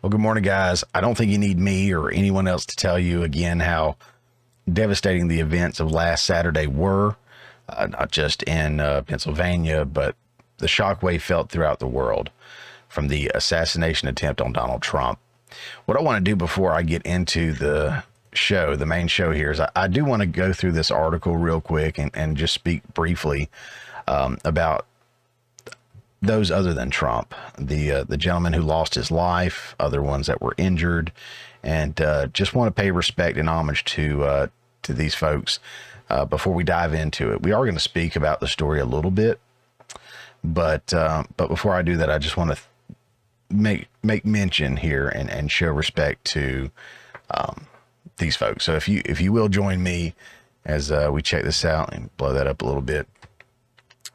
Well, good morning, guys. I don't think you need me or anyone else to tell you again how devastating the events of last Saturday were, not just in Pennsylvania, but the shockwave felt throughout the world from the assassination attempt on Donald Trump. What I want to do before I get into the show, the main show here, is I do want to go through this article real quick and just speak briefly about those other than Trump, the gentleman who lost his life, other ones that were injured, and just want to pay respect and homage to these folks before we dive into it. We are going to speak about the story a little bit, but before I do that, I just want to make mention here and show respect to these folks. So if you will join me as we check this out and blow that up a little bit.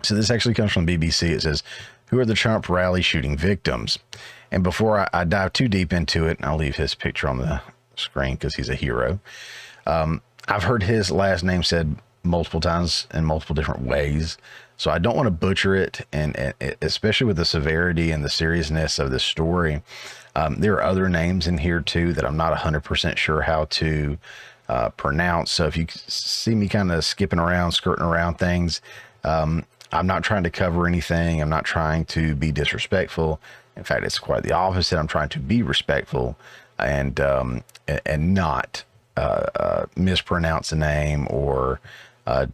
So this actually comes from BBC. It says, "Who are the Trump rally shooting victims?" And before I dive too deep into it, and I'll leave his picture on the screen because he's a hero. I've heard his last name said multiple times in multiple different ways, so I don't want to butcher it, and especially with the severity and the seriousness of this story. There are other names in here too that I'm not 100% sure how to pronounce. So if you see me kind of skipping around, skirting around things, I'm not trying to cover anything. I'm not trying to be disrespectful. In fact, it's quite the opposite. I'm trying to be respectful and not mispronounce a name or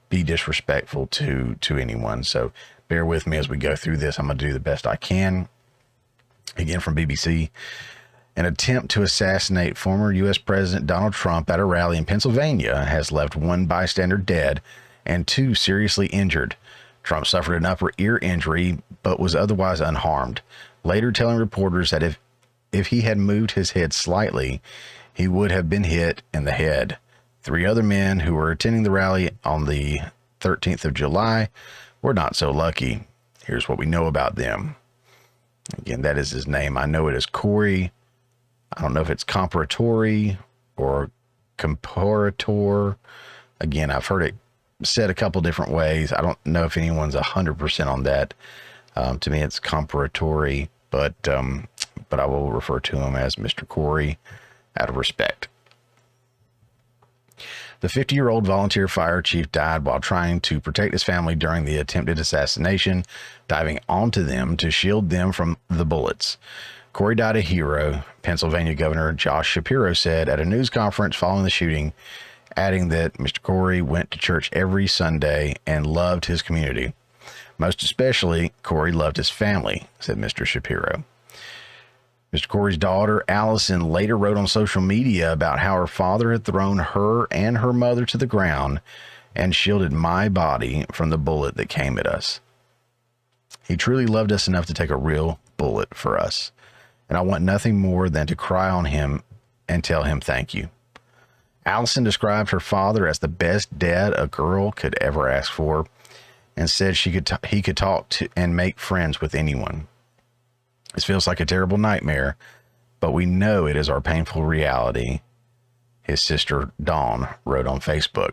be disrespectful to anyone. So bear with me as we go through this. I'm going to do the best I can. Again, from BBC. An attempt to assassinate former U.S. President Donald Trump at a rally in Pennsylvania has left one bystander dead and two seriously injured. Trump suffered an upper ear injury, but was otherwise unharmed, later telling reporters that if he had moved his head slightly, he would have been hit in the head. Three other men who were attending the rally on the 13th of July were not so lucky. Here's what we know about them. Again, that is his name. I know it is Corey. I don't know if it's Comperatore or Comperatore. Again, I've heard it said a couple different ways. I don't know if anyone's 100% on that. To me, it's Comperatore, but I will refer to him as Mr. Corey out of respect. The 50-year-old volunteer fire chief died while trying to protect his family during the attempted assassination, diving onto them to shield them from the bullets. Corey died a hero, Pennsylvania Governor Josh Shapiro said at a news conference following the shooting, adding that Mr. Corey went to church every Sunday and loved his community. Most especially, Corey loved his family, said Mr. Shapiro. Mr. Corey's daughter, Allison, later wrote on social media about how her father had thrown her and her mother to the ground and shielded my body from the bullet that came at us. He truly loved us enough to take a real bullet for us, and I want nothing more than to cry on him and tell him thank you. Allison described her father as the best dad a girl could ever ask for, and said he could talk to and make friends with anyone. This feels like a terrible nightmare, but we know it is our painful reality, his sister Dawn wrote on Facebook.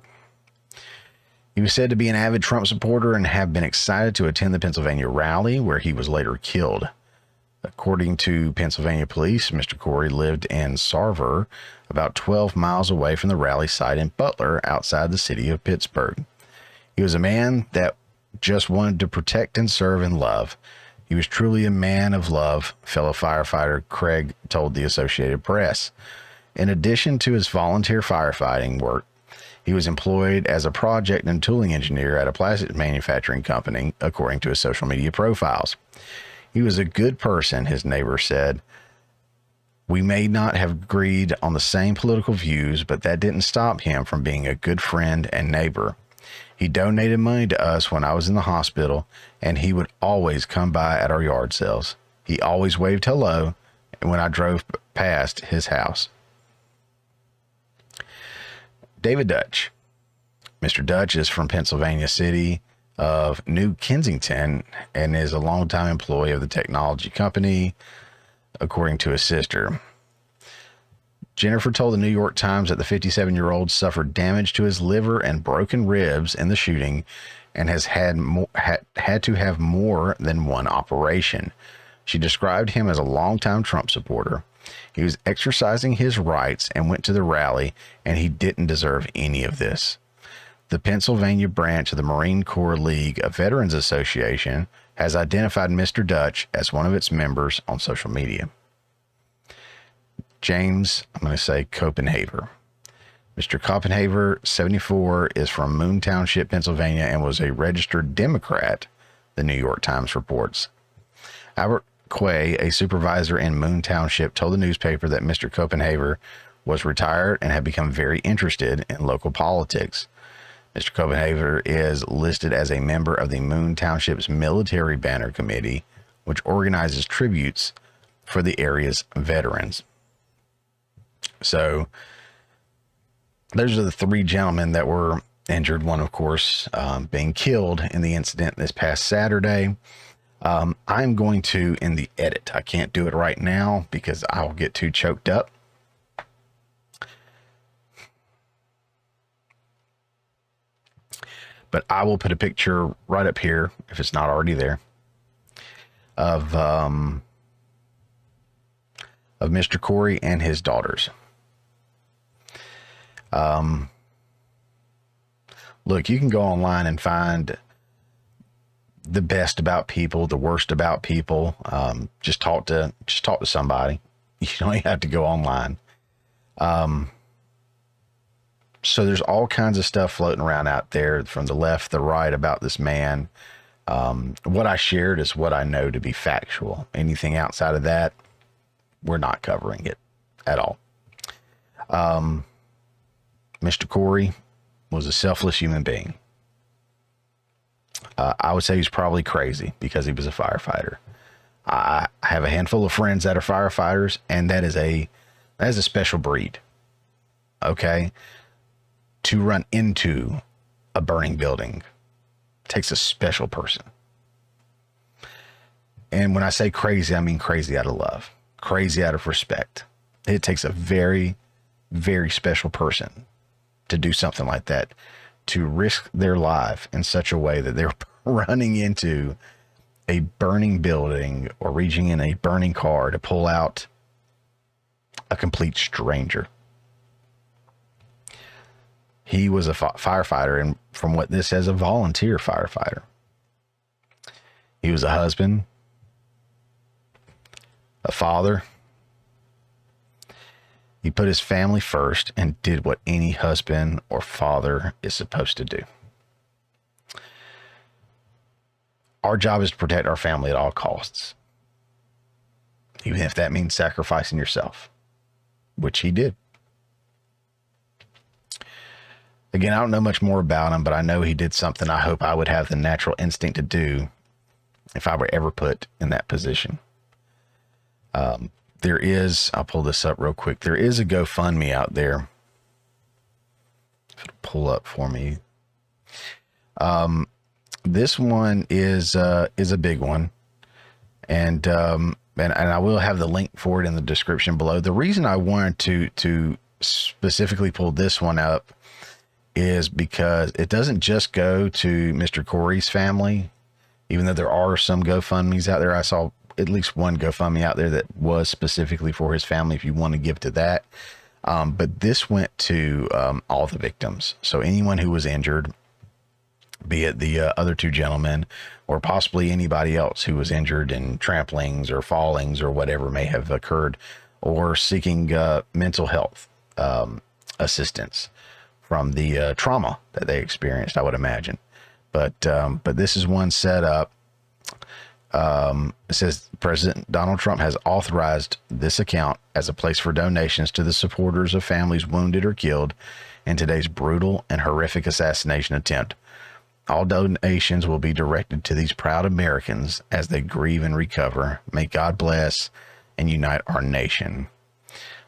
He was said to be an avid Trump supporter and have been excited to attend the Pennsylvania rally, where he was later killed. According to Pennsylvania police, Mr. Corey lived in Sarver, about 12 miles away from the rally site in Butler, outside the city of Pittsburgh. He was a man that just wanted to protect and serve and love. He was truly a man of love, fellow firefighter Craig told the Associated Press. In addition to his volunteer firefighting work, he was employed as a project and tooling engineer at a plastic manufacturing company, according to his social media profiles. He was a good person, his neighbor said. We may not have agreed on the same political views, but that didn't stop him from being a good friend and neighbor. He donated money to us when I was in the hospital, and he would always come by at our yard sales. He always waved hello when I drove past his house. David Dutch. Mr. Dutch is from Pennsylvania city of New Kensington and is a longtime employee of the technology company, according to his sister. Jennifer told the New York Times that the 57-year-old suffered damage to his liver and broken ribs in the shooting and has had to have more than one operation. She described him as a longtime Trump supporter. He was exercising his rights and went to the rally, and he didn't deserve any of this. The Pennsylvania branch of the Marine Corps League of Veterans Association has identified Mr. Dutch as one of its members on social media. James, I'm going to say Copenhaver. Mr. Comperatore, 74, is from Moon Township, Pennsylvania, and was a registered Democrat, the New York Times reports. Albert Quay, a supervisor in Moon Township, told the newspaper that Mr. Copenhaver was retired and had become very interested in local politics. Mr. Copenhaver is listed as a member of the Moon Township's Military Banner Committee, which organizes tributes for the area's veterans. So those are the three gentlemen that were injured. One, of course, being killed in the incident this past Saturday. I'm going to, in the edit, I can't do it right now because I'll get too choked up. But I will put a picture right up here, if it's not already there, of Mr. Corey and his daughters. Look, you can go online and find the best about people, the worst about people. Just talk to somebody. You don't have to go online. So there's all kinds of stuff floating around out there from the left, the right about this man. What I shared is what I know to be factual. Anything outside of that, we're not covering it at all. Mr. Corey was a selfless human being. I would say he's probably crazy because he was a firefighter. I have a handful of friends that are firefighters, and that is a special breed. Okay. To run into a burning building takes a special person. And when I say crazy, I mean crazy out of love, crazy out of respect. It takes a very, very special person to do something like that, to risk their life in such a way that they're running into a burning building or reaching in a burning car to pull out a complete stranger. He was a firefighter, and from what this says, a volunteer firefighter. He was a husband, a father. He put his family first and did what any husband or father is supposed to do. Our job is to protect our family at all costs, even if that means sacrificing yourself, which he did. Again, I don't know much more about him, but I know he did something I hope I would have the natural instinct to do if I were ever put in that position. There is, I'll pull this up real quick. There is a GoFundMe out there. If it'll pull up for me. This one is a big one. And I will have the link for it in the description below. The reason I wanted to specifically pull this one up is because it doesn't just go to Mr. Corey's family, even though there are some GoFundMes out there. I saw at least one GoFundMe out there that was specifically for his family, if you want to give to that. But this went to all the victims. So anyone who was injured, be it the other two gentlemen, or possibly anybody else who was injured in tramplings or fallings or whatever may have occurred, or seeking mental health assistance from the trauma that they experienced, I would imagine. But this is one set up. It says President Donald Trump has authorized this account as a place for donations to the supporters of families wounded or killed in today's brutal and horrific assassination attempt. All donations will be directed to these proud Americans as they grieve and recover. May God bless and unite our nation.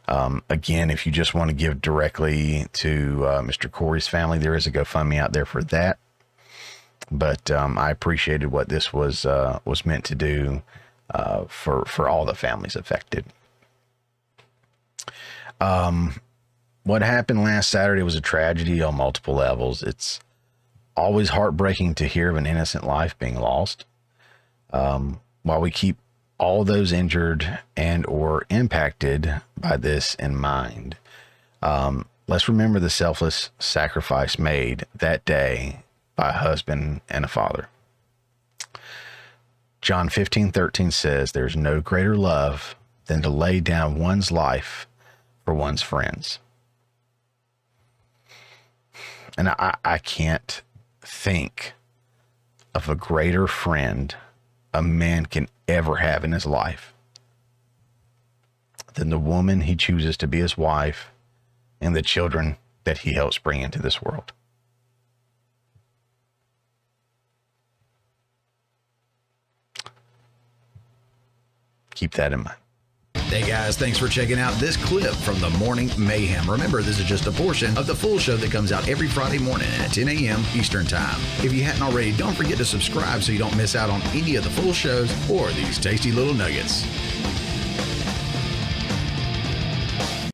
Again, if you just want to give directly to Mr. Corey's family, there is a GoFundMe out there for that. But I appreciated what this was meant to do for all the families affected. What happened last Saturday was a tragedy on multiple levels. It's always heartbreaking to hear of an innocent life being lost. While we keep all those injured and or impacted by this in mind, let's remember the selfless sacrifice made that day by a husband and a father. John 15:13 says, "There's no greater love than to lay down one's life for one's friends." And I can't think of a greater friend a man can ever have in his life than the woman he chooses to be his wife and the children that he helps bring into this world. Keep that in mind. Hey guys, thanks for checking out this clip from the Morning Mayhem. Remember, this is just a portion of the full show that comes out every Friday morning at 10 a.m. Eastern Time. If you hadn't already, don't forget to subscribe so you don't miss out on any of the full shows or these tasty little nuggets.